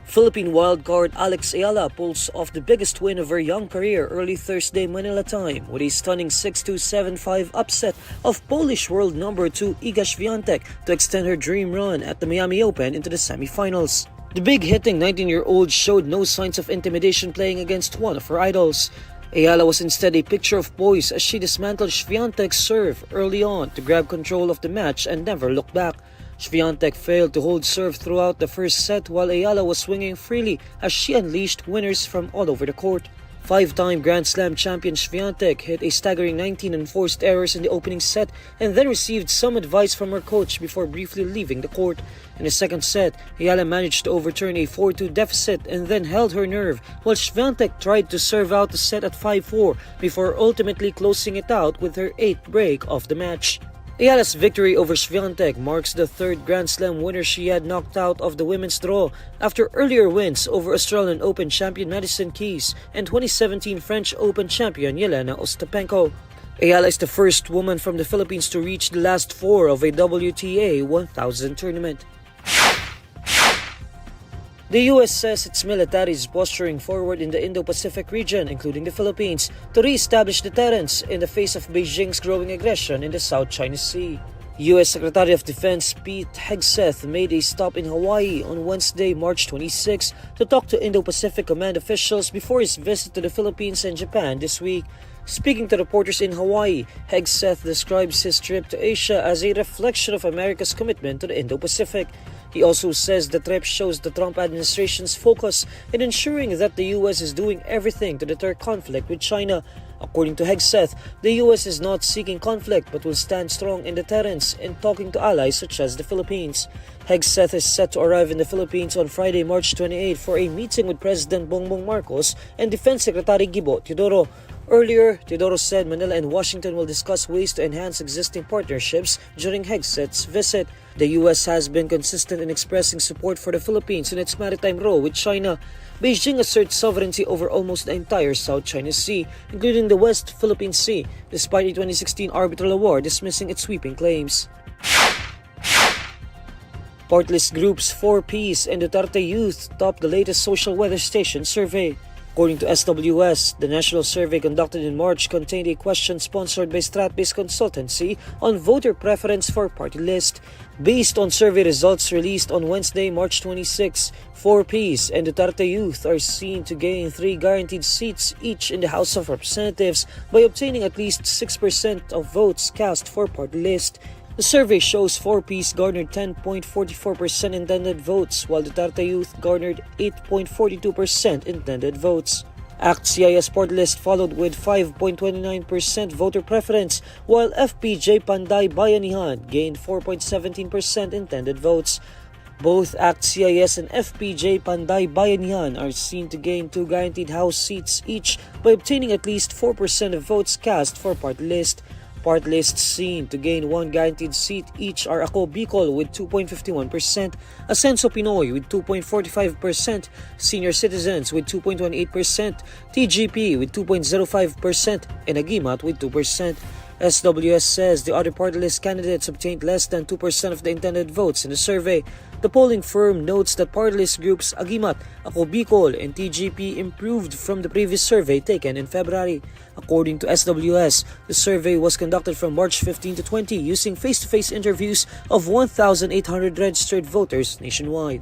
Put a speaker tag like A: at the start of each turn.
A: Philippine wildcard Alex Eala pulls off the biggest win of her young career early Thursday Manila time with a stunning 6-2-7-5 upset of Polish world number 2 Iga Swiatek to extend her dream run at the Miami Open into the semifinals. The big-hitting 19-year-old showed no signs of intimidation playing against one of her idols. Eala was instead a picture of poise as she dismantled Swiatek's serve early on to grab control of the match and never look back. Swiatek failed to hold serve throughout the first set while Eala was swinging freely as she unleashed winners from all over the court. Five-time Grand Slam champion Swiatek hit a staggering 19 unforced errors in the opening set and then received some advice from her coach before briefly leaving the court. In the second set, Eala managed to overturn a 4-2 deficit and then held her nerve while Swiatek tried to serve out the set at 5-4 before ultimately closing it out with her 8th break of the match. Eala's victory over Swiatek marks the third Grand Slam winner she had knocked out of the women's draw after earlier wins over Australian Open champion Madison Keys and 2017 French Open champion Jelena Ostapenko. Eala is the first woman from the Philippines to reach the last four of a WTA 1000 tournament. The U.S. says its military is posturing forward in the Indo-Pacific region, including the Philippines, to re-establish deterrence in the face of Beijing's growing aggression in the South China Sea. U.S. Secretary of Defense Pete Hegseth made a stop in Hawaii on Wednesday, March 26, to talk to Indo-Pacific Command officials before his visit to the Philippines and Japan this week. Speaking to reporters in Hawaii, Hegseth describes his trip to Asia as a reflection of America's commitment to the Indo-Pacific. He also says the trip shows the Trump administration's focus in ensuring that the U.S. is doing everything to deter conflict with China. According to Hegseth, the U.S. is not seeking conflict but will stand strong in deterrence in talking to allies such as the Philippines. Hegseth is set to arrive in the Philippines on Friday, March 28 for a meeting with President Bongbong Marcos and Defense Secretary Gibo Teodoro. Earlier, Teodoro said Manila and Washington will discuss ways to enhance existing partnerships during Hegseth's visit. The U.S. has been consistent in expressing support for the Philippines in its maritime role with China. Beijing asserts sovereignty over almost the entire South China Sea, including the West Philippine Sea, despite a 2016 arbitral award dismissing its sweeping claims. Partlist groups 4Ps and Duterte Youth topped the latest social weather station survey. According to SWS, the national survey conducted in March contained a question sponsored by Strat-based consultancy on voter preference for party list. Based on survey results released on Wednesday, March 26, 4Ps and Duterte Youth are seen to gain 3 guaranteed seats each in the House of Representatives by obtaining at least 6% of votes cast for party list. The survey shows 4Ps garnered 10.44% intended votes, while Duterte Youth garnered 8.42% intended votes. ACT-CIS party list followed with 5.29% voter preference, while FPJ Panday Bayanihan gained 4.17% intended votes. Both ACT-CIS and FPJ Panday Bayanihan are seen to gain 2 guaranteed House seats each by obtaining at least 4% of votes cast for party list. Party lists seen to gain 1 guaranteed seat each are Ako Bicol with 2.51%, Asenso Pinoy with 2.45%, Senior Citizens with 2.18%, TGP with 2.05%, and Agimat with 2%. SWS says the other party list candidates obtained less than 2% of the intended votes in the survey. The polling firm notes that party list groups Agimat, Ako Bicol, and TGP improved from the previous survey taken in February. According to SWS, the survey was conducted from March 15 to 20 using face-to-face interviews of 1,800 registered voters nationwide.